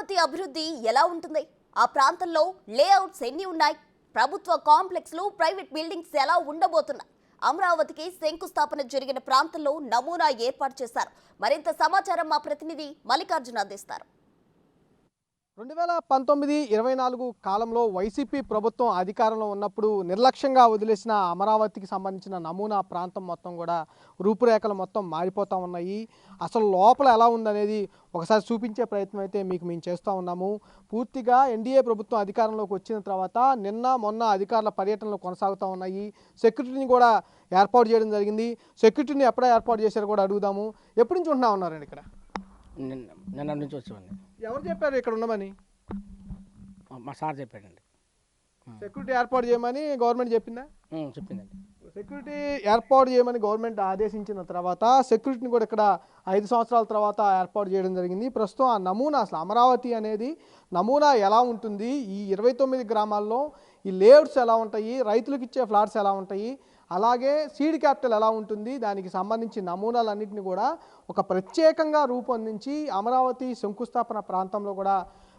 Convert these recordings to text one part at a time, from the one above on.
అమరావతి అభివృద్ధి ఎలా ఉంటుంది? ఆ ప్రాంతంలో లేఅవుట్స్ ఎన్ని ఉన్నాయి? ప్రభుత్వ కాంప్లెక్స్లు, ప్రైవేట్ బిల్డింగ్స్ ఎలా ఉండబోతున్నాయి? అమరావతికి శంకుస్థాపన జరిగిన ప్రాంతంలో నమూనా ఏర్పాటు చేశారు. మరింత సమాచారం మా ప్రతినిధి మల్లికార్జున అందిస్తారు. 2019-24 కాలంలో వైసీపీ ప్రభుత్వం అధికారంలో ఉన్నప్పుడు నిర్లక్ష్యంగా వదిలేసిన అమరావతికి సంబంధించిన నమూనా ప్రాంతం మొత్తం కూడా రూపురేఖలు మొత్తం మారిపోతూ ఉన్నాయి. అసలు లోపల ఎలా ఉందనేది ఒకసారి చూపించే ప్రయత్నం అయితే మేము చేస్తూ ఉన్నాము. పూర్తిగా ఎన్డీఏ ప్రభుత్వం అధికారంలోకి వచ్చిన తర్వాత మొన్న అధికారుల పర్యటనలు కొనసాగుతూ ఉన్నాయి. సెక్యూరిటీని కూడా ఏర్పాటు చేయడం జరిగింది. సెక్యూరిటీని ఎప్పుడ ఏర్పాటు చేశారో కూడా అడుగుదాము. ఎప్పటి నుంచి ఉంటున్నా ఉన్నారండి ఇక్కడ? నిన్న నుంచి వచ్చామండి. ఎవరు చెప్పారు ఇక్కడ ఉండమని? మా సార్ చెప్పాడండి. సెక్యూరిటీ ఏర్పాటు చేయమని గవర్నమెంట్ చెప్పిందా? చెప్పిందండి. సెక్యూరిటీ ఏర్పాటు చేయమని గవర్నమెంట్ ఆదేశించిన తర్వాత సెక్యూరిటీని కూడా ఇక్కడ 5 సంవత్సరాల తర్వాత ఏర్పాటు చేయడం జరిగింది. ప్రస్తుతం ఆ నమూనా, అసలు అమరావతి అనేది నమూనా ఎలా ఉంటుంది, ఈ 29 గ్రామాల్లో ఈ లేఅవుట్స్ ఎలా ఉంటాయి, రైతులకు ఇచ్చే ఫ్లాట్స్ ఎలా ఉంటాయి, అలాగే సీడ్ క్యాపిటల్ ఎలా ఉంటుంది, దానికి సంబంధించి నమూనాలన్నింటినీ కూడా ఒక ప్రత్యేకంగా రూపొందించి అమరావతి శంకుస్థాపన ప్రాంతంలో కూడా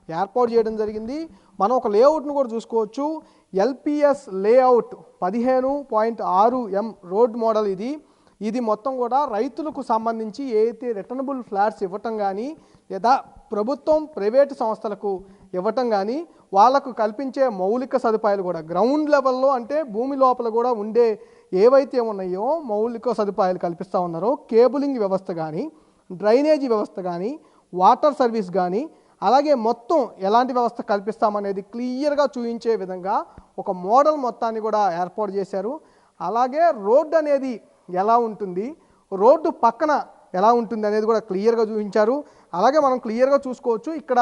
ఏర్పాటు చేయడం జరిగింది. మనం ఒక లేఅవుట్ను కూడా చూసుకోవచ్చు. LPS layout 15.6 M road model ఇది మొత్తం కూడా రైతులకు సంబంధించి ఏదైతే రిటర్నబుల్ ఫ్లాట్స్ ఇవ్వటం కానీ, లేదా ప్రభుత్వం ప్రైవేటు సంస్థలకు ఇవ్వటం కానీ, వాళ్లకు కల్పించే మౌలిక సదుపాయాలు కూడా గ్రౌండ్ లెవెల్లో, అంటే భూమి లోపల కూడా ఉండే ఏవైతే ఉన్నాయో మౌలిక సదుపాయాలు కల్పిస్తూ ఉన్నారో, కేబులింగ్ వ్యవస్థ కానీ, డ్రైనేజీ వ్యవస్థ కానీ, వాటర్ సర్వీస్ కానీ, అలాగే మొత్తం ఎలాంటి వ్యవస్థ కల్పిస్తామనేది క్లియర్గా చూపించే విధంగా ఒక మోడల్ మొత్తాన్ని కూడా ఏర్పాటు చేశారు. అలాగే రోడ్డు అనేది ఎలా ఉంటుంది, రోడ్డు పక్కన ఎలా ఉంటుంది అనేది కూడా క్లియర్గా చూపించారు. అలాగే మనం క్లియర్గా చూసుకోవచ్చు, ఇక్కడ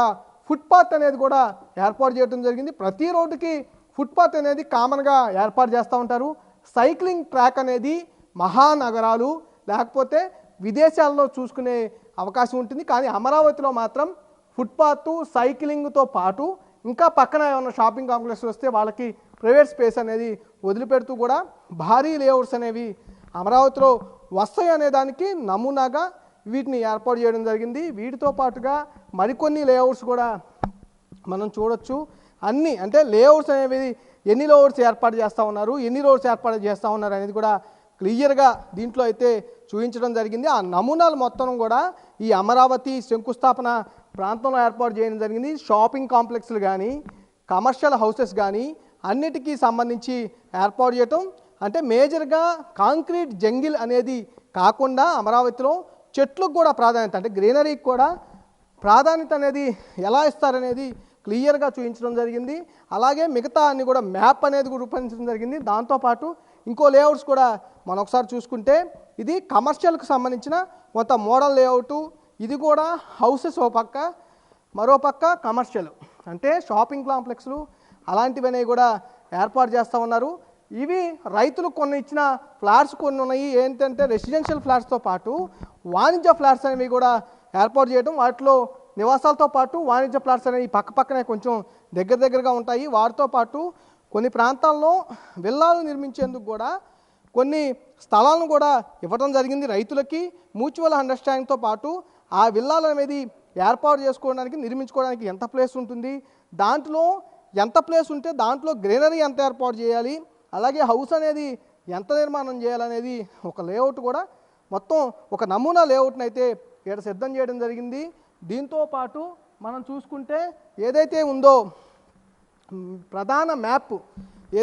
ఫుట్పాత్ అనేది కూడా ఏర్పాటు చేయడం జరిగింది. ప్రతి రోడ్డుకి ఫుట్పాత్ అనేది కామన్గా ఏర్పాటు చేస్తూ ఉంటారు. సైక్లింగ్ ట్రాక్ అనేది మహానగరాలు లేకపోతే విదేశాల్లో చూసుకునే అవకాశం ఉంటుంది. కానీ అమరావతిలో మాత్రం ఫుట్పాత్, సైక్లింగ్తో పాటు ఇంకా పక్కన ఏమైనా షాపింగ్ కాంప్లెక్స్ వస్తే వాళ్ళకి ప్రైవేట్ స్పేస్ అనేది వదిలిపెడుతూ కూడా భారీ లేఅవుట్స్ అనేవి అమరావతిలో వస్తాయి అనే దానికి నమూనాగా వీటిని ఏర్పాటు చేయడం జరిగింది. వీటితో పాటుగా మరికొన్ని లేఅవుట్స్ కూడా మనం చూడొచ్చు. అన్నీ అంటే లేఅవుట్స్ అనేవి ఎన్ని లేఅవుట్స్ ఏర్పాటు చేస్తూ ఉన్నారు, ఎన్ని రోడ్స్ ఏర్పాటు చేస్తూ ఉన్నారు అనేది కూడా క్లియర్గా దీంట్లో అయితే చూపించడం జరిగింది. ఆ నమూనాలు మొత్తం కూడా ఈ అమరావతి శంకుస్థాపన ప్రాంతంలో ఏర్పాటు చేయడం జరిగింది. షాపింగ్ కాంప్లెక్స్లు కానీ, కమర్షియల్ హౌసెస్ కానీ అన్నిటికీ సంబంధించి ఏర్పాటు చేయటం. అంటే మేజర్గా కాంక్రీట్ జంగిల్ అనేది కాకుండా అమరావతిలో చెట్లకు కూడా ప్రాధాన్యత, అంటే గ్రీనరీకి కూడా ప్రాధాన్యత అనేది ఎలా ఇస్తారనేది క్లియర్గా చూపించడం జరిగింది. అలాగే మిగతా అన్ని కూడా మ్యాప్ అనేది కూడా రూపొందించడం జరిగింది. దాంతోపాటు ఇంకో లేఅవుట్స్ కూడా మనం ఒకసారి చూసుకుంటే, ఇది కమర్షియల్కి సంబంధించిన కొంత మోడల్ లేఅవుటు. ఇది కూడా హౌసెస్ ఓ పక్క, మరో పక్క కమర్షియల్, అంటే షాపింగ్ కాంప్లెక్స్లు అలాంటివన్నీ కూడా ఏర్పాటు చేస్తూ ఉన్నారు. ఇవి రైతులు కొన్ని ఇచ్చిన ఫ్లాట్స్ కొన్ని ఉన్నాయి. ఏంటంటే రెసిడెన్షియల్ ఫ్లాట్స్తో పాటు వాణిజ్య ఫ్లాట్స్ అనేవి కూడా ఏర్పాటు చేయడం. వాటిలో నివాసాలతో పాటు వాణిజ్య ఫ్లాట్స్ అనేవి పక్కనే కొంచెం దగ్గరగా ఉంటాయి. వాటితో పాటు కొన్ని ప్రాంతాల్లో విల్లాలు నిర్మించేందుకు కూడా కొన్ని స్థలాలను కూడా ఇవ్వడం జరిగింది రైతులకి. మ్యూచువల్ అండర్స్టాండింగ్తో పాటు ఆ విల్లాలు అనేది ఏర్పాటు చేసుకోవడానికి, నిర్మించుకోవడానికి ఎంత ప్లేస్ ఉంటుంది, దాంట్లో ఎంత ప్లేస్ ఉంటే దాంట్లో గ్రీనరీ ఎంత ఏర్పాటు చేయాలి, అలాగే హౌస్ అనేది ఎంత నిర్మాణం చేయాలనేది ఒక లేఅవుట్ కూడా మొత్తం ఒక నమూనా లేఅవుట్ని అయితే ఇక్కడ సిద్ధం చేయడం జరిగింది. దీంతో పాటు మనం చూసుకుంటే ఏదైతే ఉందో ప్రధాన మ్యాప్,